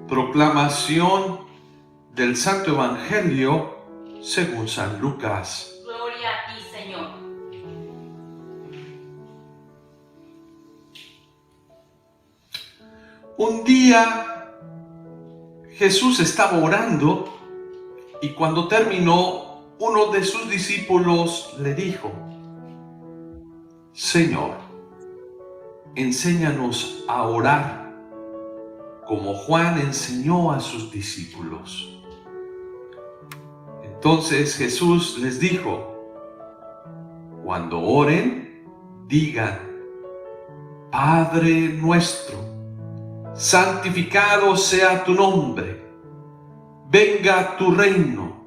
Proclamación del Santo Evangelio según San Lucas. Gloria a ti, Señor. Un día Jesús estaba orando y cuando terminó, uno de sus discípulos le dijo: Señor, enséñanos a orar como Juan enseñó a sus discípulos. Entonces Jesús les dijo: cuando oren, digan: Padre nuestro, santificado sea tu nombre, venga tu reino,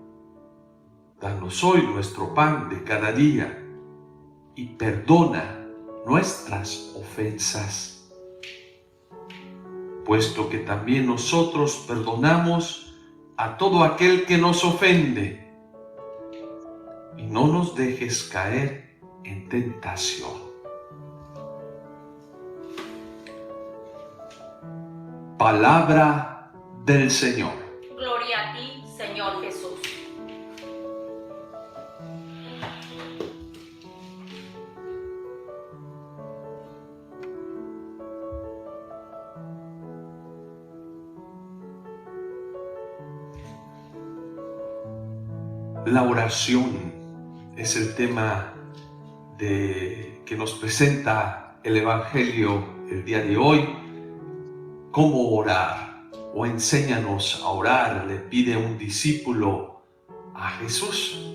danos hoy nuestro pan de cada día y perdona nuestras ofensas, puesto que también nosotros perdonamos a todo aquel que nos ofende, y no nos dejes caer en tentación. Palabra del Señor. Gloria a ti, Señor Jesús. La oración es el tema que nos presenta el Evangelio el día de hoy. ¿Cómo orar? O enséñanos a orar, le pide un discípulo a Jesús.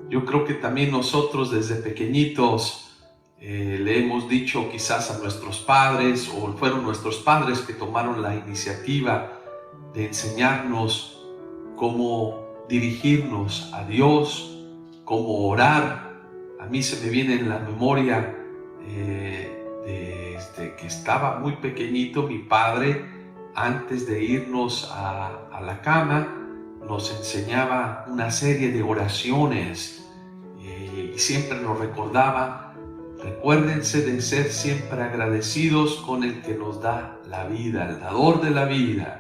Yo creo que también nosotros desde pequeñitos le hemos dicho quizás a nuestros padres, o fueron nuestros padres que tomaron la iniciativa de enseñarnos cómo dirigirnos a Dios, cómo orar. A mí se me viene en la memoria desde que estaba muy pequeñito, mi padre, antes de irnos a la cama, nos enseñaba una serie de oraciones y siempre nos recordaba: recuérdense de ser siempre agradecidos con el que nos da la vida, el dador de la vida.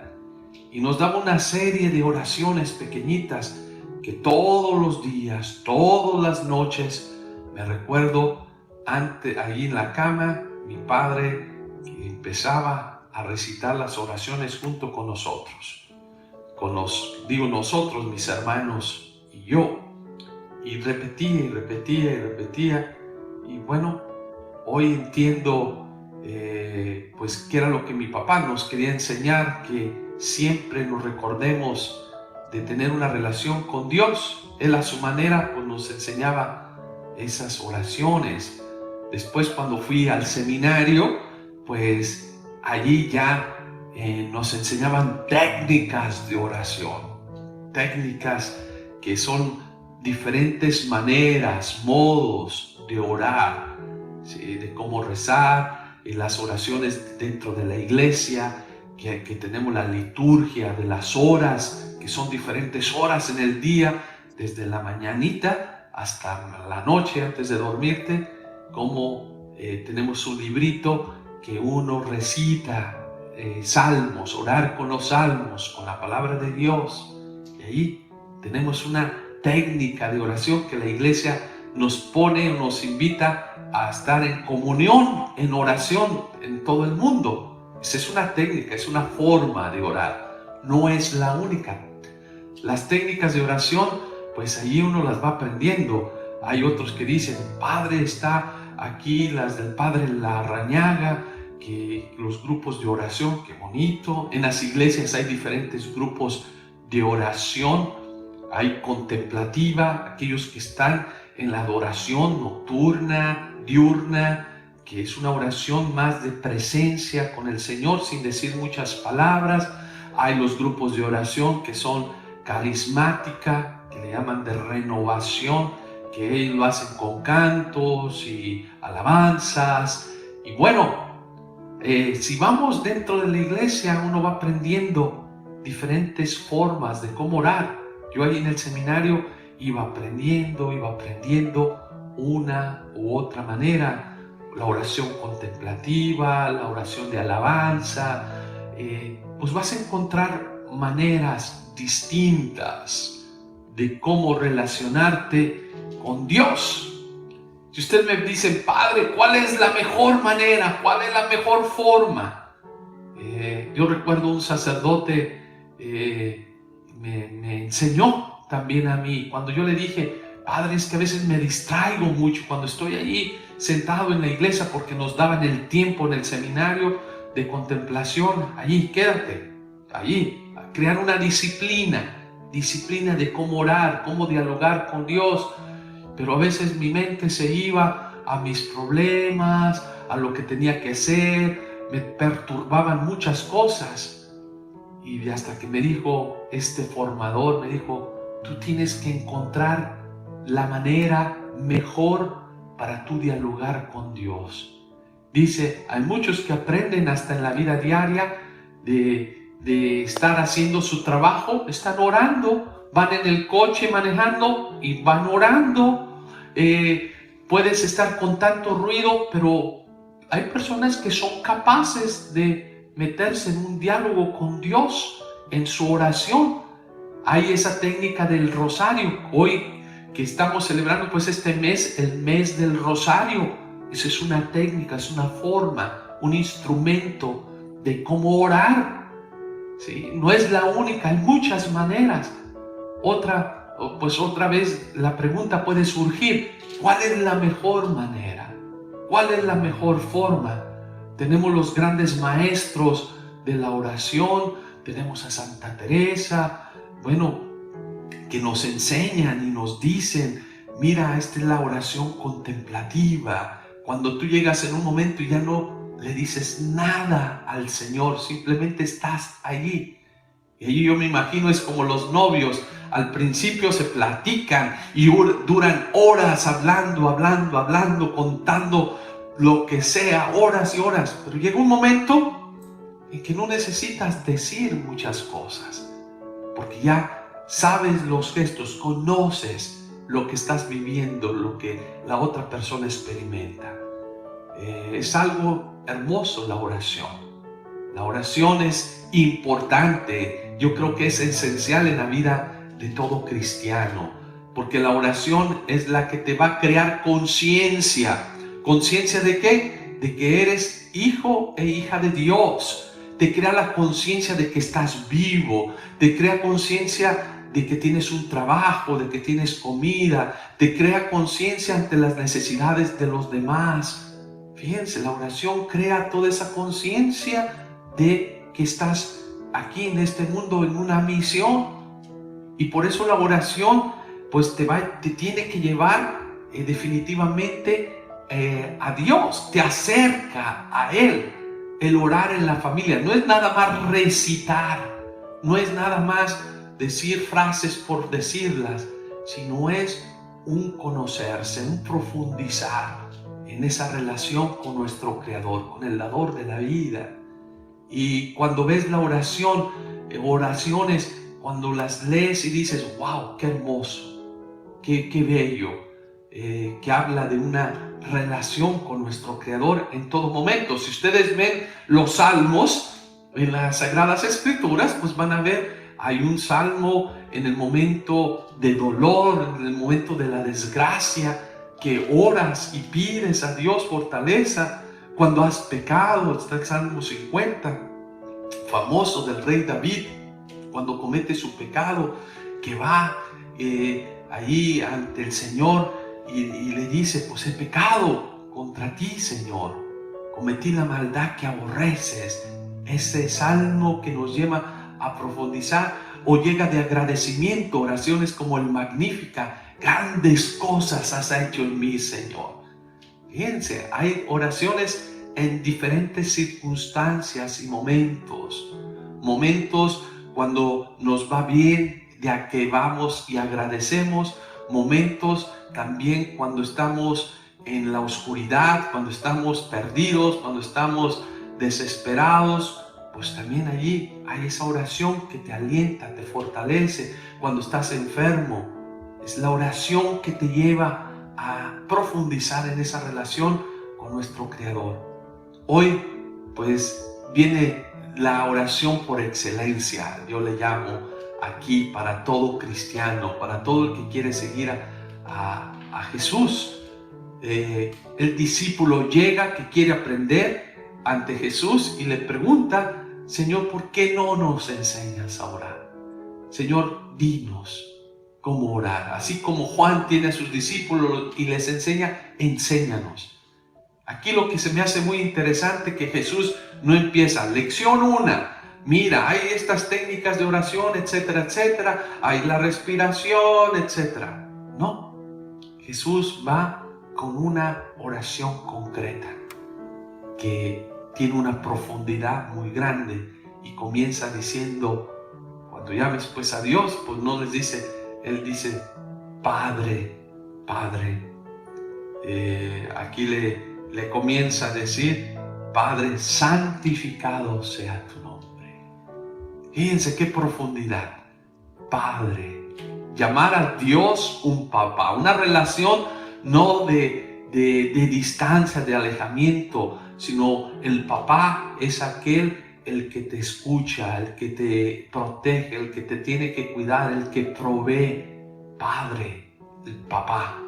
Y nos daba una serie de oraciones pequeñitas que todos los días, todas las noches, me recuerdo, ahí en la cama, mi padre empezaba a recitar las oraciones junto con nosotros. Nosotros, mis hermanos y yo. Y repetía y repetía y repetía. Y bueno, hoy entiendo pues qué era lo que mi papá nos quería enseñar, que siempre nos recordemos de tener una relación con Dios. Él a su manera pues nos enseñaba esas oraciones. Después, cuando fui al seminario, pues allí ya nos enseñaban técnicas de oración, técnicas que son diferentes maneras, modos de orar, ¿sí? De cómo rezar, las oraciones dentro de la iglesia, que tenemos la liturgia de las horas, que son diferentes horas en el día, desde la mañanita hasta la noche antes de dormirte, como tenemos un librito que uno recita salmos, orar con los salmos, con la palabra de Dios. Y ahí tenemos una técnica de oración que la iglesia nos pone, nos invita a estar en comunión, en oración en todo el mundo. Esa es una técnica, es una forma de orar, no es la única. Las técnicas de oración, pues allí uno las va aprendiendo. Hay otros que dicen: Padre, está aquí las del Padre Larrañaga, que los grupos de oración, qué bonito. En las iglesias hay diferentes grupos de oración. Hay contemplativa, aquellos que están en la adoración nocturna, diurna, que es una oración más de presencia con el Señor sin decir muchas palabras. Hay los grupos de oración que son carismática, que le llaman de renovación, que ellos lo hacen con cantos y alabanzas. Y bueno, si vamos dentro de la iglesia, uno va aprendiendo diferentes formas de cómo orar. Yo ahí en el seminario iba aprendiendo una u otra manera. La oración contemplativa, la oración de alabanza, pues vas a encontrar maneras distintas de cómo relacionarte con Dios. Si usted me dice, Padre, ¿cuál es la mejor manera? ¿Cuál es la mejor forma? Yo recuerdo un sacerdote me enseñó también a mí, cuando yo le dije, Padre, es que a veces me distraigo mucho cuando estoy allí sentado en la iglesia, porque nos daban el tiempo en el seminario de contemplación. Allí, quédate, allí, a crear una disciplina de cómo orar, cómo dialogar con Dios. Pero a veces mi mente se iba a mis problemas, a lo que tenía que hacer, me perturbaban muchas cosas. Y hasta que me dijo este formador, me dijo, tú tienes que encontrar la manera mejor para tú dialogar con Dios. Dice, hay muchos que aprenden hasta en la vida diaria de estar haciendo su trabajo, están orando, van en el coche manejando y van orando. Puedes estar con tanto ruido, pero hay personas que son capaces de meterse en un diálogo con Dios, en su oración. Hay esa técnica del rosario. Hoy que estamos celebrando pues este mes, el mes del rosario, esa es una técnica, es una forma, un instrumento de cómo orar. ¿Sí? No es la única, hay muchas maneras. Otra vez la pregunta puede surgir, ¿cuál es la mejor manera? ¿Cuál es la mejor forma? Tenemos los grandes maestros de la oración, tenemos a Santa Teresa, que nos enseñan y nos dicen, mira, esta es la oración contemplativa. Cuando tú llegas en un momento y ya no le dices nada al Señor, simplemente estás allí. Y allí yo me imagino es como los novios, al principio se platican y duran horas hablando, contando lo que sea, horas y horas. Pero llega un momento en que no necesitas decir muchas cosas, porque ya sabes los gestos, conoces lo que estás viviendo, lo que la otra persona experimenta. Es algo hermoso la oración. La oración es importante, yo creo que es esencial en la vida de todo cristiano, porque la oración es la que te va a crear conciencia. ¿Conciencia de qué? De que eres hijo e hija de Dios. Te crea la conciencia de que estás vivo, te crea conciencia de que tienes un trabajo, de que tienes comida, te crea conciencia ante las necesidades de los demás. Fíjense, la oración crea toda esa conciencia de que estás aquí en este mundo en una misión. Y por eso la oración pues te tiene que llevar definitivamente a Dios, te acerca a Él. El orar en la familia no es nada más recitar, no es nada más decir frases por decirlas, sino es un conocerse, un profundizar en esa relación con nuestro Creador, con el dador de la vida. Y cuando ves la oración, oraciones, cuando las lees y dices, wow, qué hermoso, qué bello, que habla de una relación con nuestro Creador en todo momento. Si ustedes ven los salmos en las Sagradas Escrituras, pues van a ver, hay un salmo en el momento de dolor, en el momento de la desgracia, que oras y pides a Dios fortaleza. Cuando has pecado, está el Salmo 50, famoso del rey David, cuando comete su pecado, que va ahí ante el Señor y le dice, pues he pecado contra ti, Señor, cometí la maldad que aborreces. Ese salmo que nos lleva a profundizar, o llega de agradecimiento, oraciones como el Magnífica, grandes cosas has hecho en mí, Señor. Fíjense, hay oraciones en diferentes circunstancias y momentos. Momentos cuando nos va bien, de a que vamos y agradecemos. Momentos también cuando estamos en la oscuridad, cuando estamos perdidos, cuando estamos desesperados. Pues también allí hay esa oración que te alienta, te fortalece. Cuando estás enfermo, es la oración que te lleva a profundizar en esa relación con nuestro Creador. Hoy pues viene la oración por excelencia, yo le llamo aquí, para todo cristiano, para todo el que quiere seguir a Jesús. El discípulo llega que quiere aprender ante Jesús y le pregunta: Señor, ¿por qué no nos enseñas a orar? Señor, dinos cómo orar. Así como Juan tiene a sus discípulos y les enseña, enséñanos. Aquí lo que se me hace muy interesante, que Jesús no empieza, lección 1, mira, hay estas técnicas de oración, etcétera, etcétera, hay la respiración, etcétera. No, Jesús va con una oración concreta que tiene una profundidad muy grande y comienza diciendo, cuando llames pues a Dios, pues no les dice, Él dice, Padre, Padre. Aquí le comienza a decir, Padre, santificado sea tu nombre. Fíjense qué profundidad. Padre, llamar a Dios un papá, una relación no de distancia, de alejamiento, sino el papá es aquel el que te escucha, el que te protege, el que te tiene que cuidar, el que provee. Padre, el papá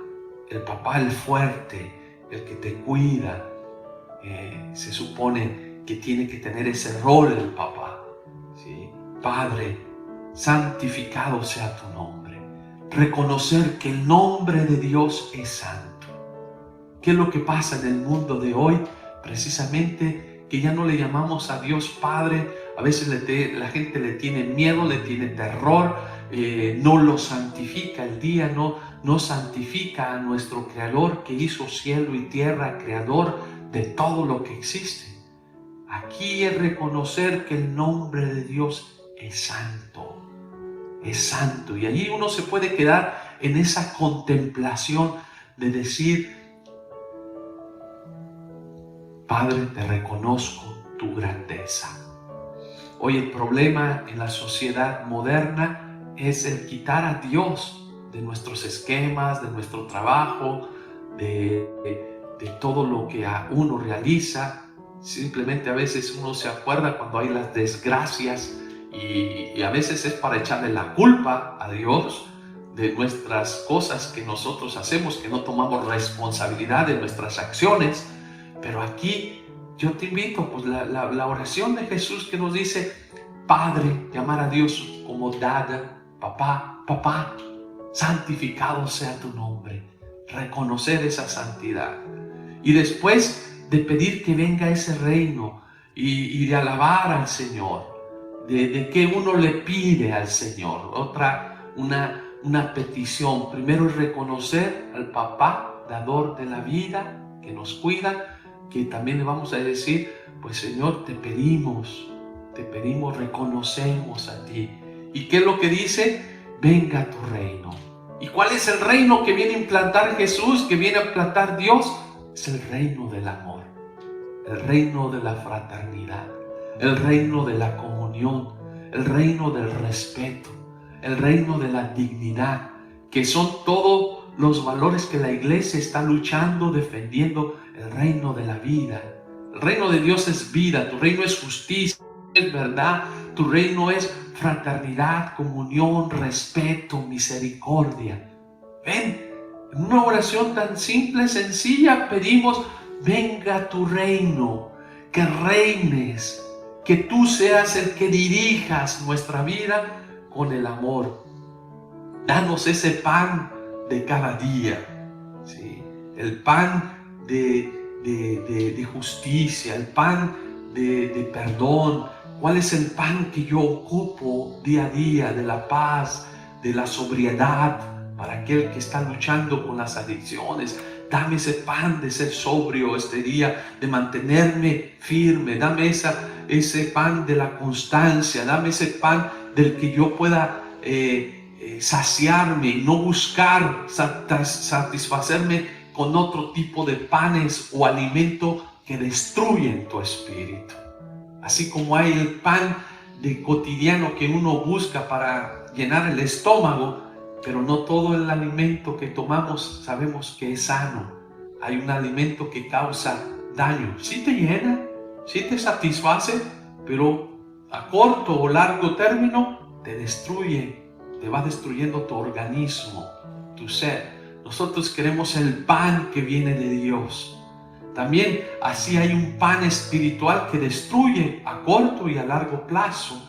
el fuerte, el que te cuida. Se supone que tiene que tener ese rol el papá, ¿sí? Padre, santificado sea tu nombre. Reconocer que el nombre de Dios es santo. ¿Qué es lo que pasa en el mundo de hoy? Precisamente que ya no le llamamos a Dios Padre. A veces la gente le tiene miedo, le tiene terror, no lo santifica el día, no santifica a nuestro Creador que hizo cielo y tierra, Creador de todo lo que existe. Aquí es reconocer que el nombre de Dios es santo. Es santo. Y allí uno se puede quedar en esa contemplación de decir, Padre, te reconozco tu grandeza. Hoy el problema en la sociedad moderna es el quitar a Dios de nuestros esquemas, de nuestro trabajo, de todo lo que uno realiza. Simplemente a veces uno se acuerda cuando hay las desgracias y a veces es para echarle la culpa a Dios de nuestras cosas que nosotros hacemos, que no tomamos responsabilidad de nuestras acciones. Pero aquí yo te invito, pues la oración de Jesús que nos dice, Padre, llamar a Dios como Dada, papá, santificado sea tu nombre, reconocer esa santidad. Y después de pedir que venga ese reino y de alabar al Señor, de que uno le pide al Señor, una petición. Primero es reconocer al papá, dador de la vida, que nos cuida, que también le vamos a decir, pues Señor, te pedimos, reconocemos a ti. ¿Y qué es lo que dice? Venga tu reino. ¿Y cuál es el reino que viene a implantar Jesús, que viene a implantar Dios? Es el reino del amor, el reino de la fraternidad, el reino de la comunión, el reino del respeto, el reino de la dignidad, que son todos los valores que la iglesia está luchando, defendiendo. El reino de la vida. El reino de Dios es vida, tu reino es justicia, es verdad, tu reino es fraternidad, comunión, respeto, misericordia. Ven, en una oración tan simple, sencilla, pedimos, venga tu reino, que reines, que tú seas el que dirijas nuestra vida con el amor. Danos ese pan de cada día, ¿sí? El pan de justicia, el pan de perdón. ¿Cuál es el pan que yo ocupo día a día? De la paz, de la sobriedad, para aquel que está luchando con las adicciones. Dame ese pan de ser sobrio este día, de mantenerme firme. Dame ese pan de la constancia. Dame ese pan del que yo pueda saciarme y no buscar satisfacerme con otro tipo de panes o alimento que destruyen tu espíritu. Así como hay el pan de cotidiano que uno busca para llenar el estómago, pero no todo el alimento que tomamos sabemos que es sano. Hay un alimento que causa daño. Sí te llena, sí te satisface, pero a corto o largo término te destruye, te va destruyendo tu organismo, tu ser. Nosotros queremos el pan que viene de Dios. También así hay un pan espiritual que destruye a corto y a largo plazo,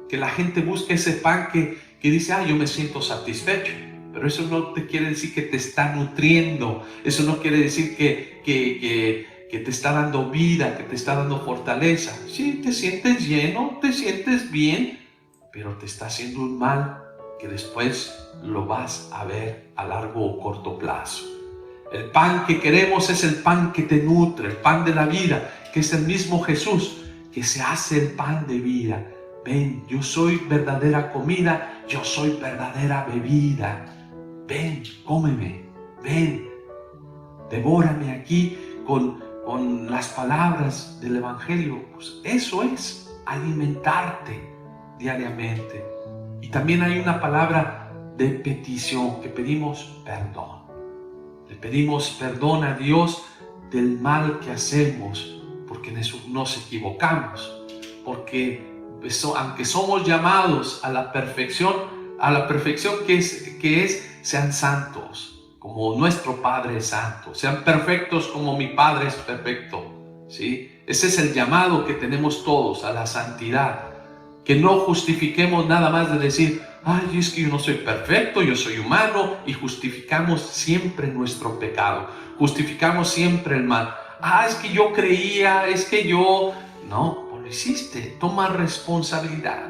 que la gente busca ese pan que dice, yo me siento satisfecho. Pero eso no te quiere decir que te está nutriendo, eso no quiere decir que te está dando vida, que te está dando fortaleza. Sí, te sientes lleno, te sientes bien, pero te está haciendo un mal que después lo vas a ver a largo o corto plazo. El pan que queremos es el pan que te nutre, el pan de la vida, que es el mismo Jesús, que se hace el pan de vida. Ven, yo soy verdadera comida, yo soy verdadera bebida. Ven, cómeme, ven, devórame aquí con las palabras del Evangelio. Pues eso es alimentarte diariamente. Y también hay una palabra de petición, que pedimos perdón. Le pedimos perdón a Dios del mal que hacemos, porque en eso nos equivocamos, porque aunque somos llamados a la perfección que es sean santos, como nuestro Padre es santo, sean perfectos como mi Padre es perfecto, ¿sí? Ese es el llamado que tenemos todos a la santidad, que no justifiquemos nada más de decir, es que yo no soy perfecto, yo soy humano, y justificamos siempre nuestro pecado, justificamos siempre el mal. Es que yo creía, es que yo... No, lo hiciste, toma responsabilidad.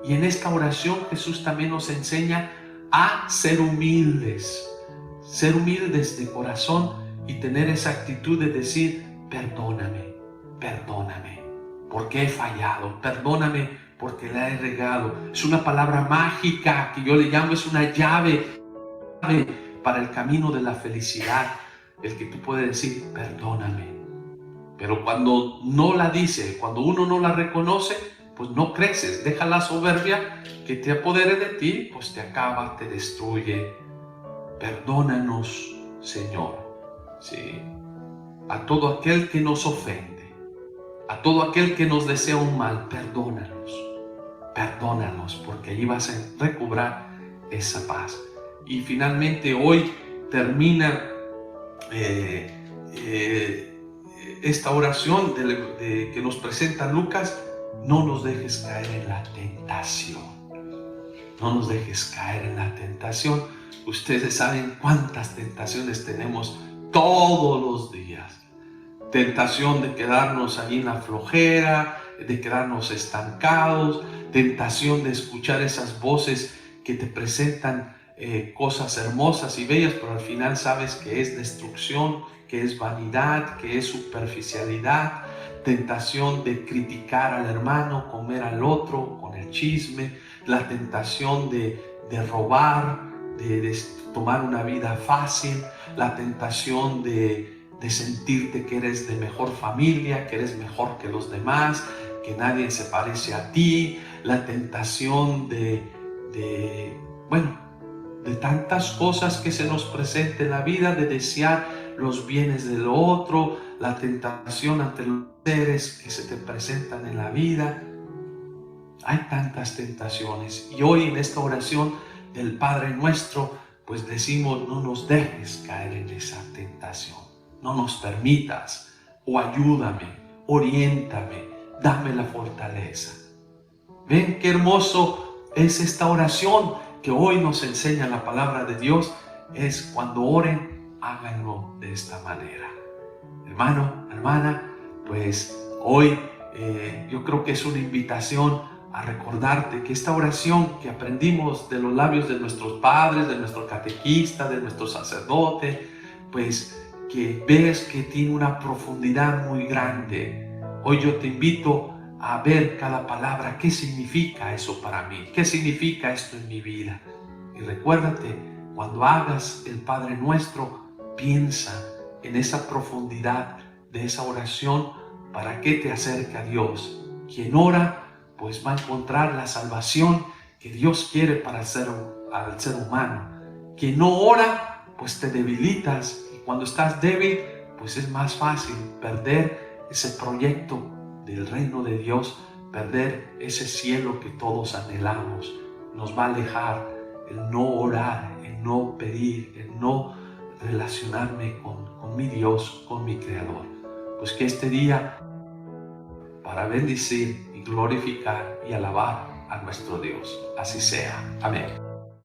Y en esta oración Jesús también nos enseña a ser humildes de corazón y tener esa actitud de decir, perdóname, porque he fallado, perdóname porque la he regado. Es una palabra mágica que yo le llamo, es una llave para el camino de la felicidad, el que tú puedes decir, perdóname. Pero cuando no la dice, cuando uno no la reconoce, pues no creces, deja la soberbia que te apodere de ti, pues te acaba, te destruye. Perdónanos, Señor, ¿sí? A todo aquel que nos ofende, a todo aquel que nos desea un mal, perdónanos, porque allí vas a recobrar esa paz. Y finalmente hoy termina esta oración que nos presenta Lucas. No nos dejes caer en la tentación. No nos dejes caer en la tentación. Ustedes saben cuántas tentaciones tenemos todos los días. Tentación de quedarnos ahí en la flojera, de quedarnos estancados, tentación de escuchar esas voces que te presentan cosas hermosas y bellas, pero al final sabes que es destrucción, que es vanidad, que es superficialidad. Tentación de criticar al hermano, comer al otro con el chisme, la tentación de robar, de tomar una vida fácil, la tentación de sentirte que eres de mejor familia, que eres mejor que los demás, que nadie se parece a ti, la tentación de tantas cosas que se nos presenta en la vida, de desear los bienes del otro, la tentación ante los seres que se te presentan en la vida. Hay tantas tentaciones, y hoy en esta oración del Padre Nuestro, pues decimos, no nos dejes caer en esa tentación, no nos permitas, o ayúdame, oriéntame, dame la fortaleza. Ven qué hermoso es esta oración que hoy nos enseña la palabra de Dios. Es cuando oren, háganlo de esta manera. Hermano, hermana, pues hoy yo creo que es una invitación a recordarte que esta oración que aprendimos de los labios de nuestros padres, de nuestro catequista, de nuestro sacerdote, pues que ves que tiene una profundidad muy grande. Hoy yo te invito a ver cada palabra, qué significa eso para mí, qué significa esto en mi vida. Y recuérdate, cuando hagas el Padre Nuestro, piensa en esa profundidad de esa oración para que te acerque a Dios. Quien ora, pues va a encontrar la salvación que Dios quiere para al ser humano. Quien no ora, pues te debilitas, y cuando estás débil, pues es más fácil perder ese proyecto del reino de Dios perder ese cielo que todos anhelamos. Nos va a alejar el no orar, el no pedir, el no relacionarme con mi Dios, con mi Creador. Pues que este día, para bendecir y glorificar y alabar a nuestro Dios, así sea. Amén.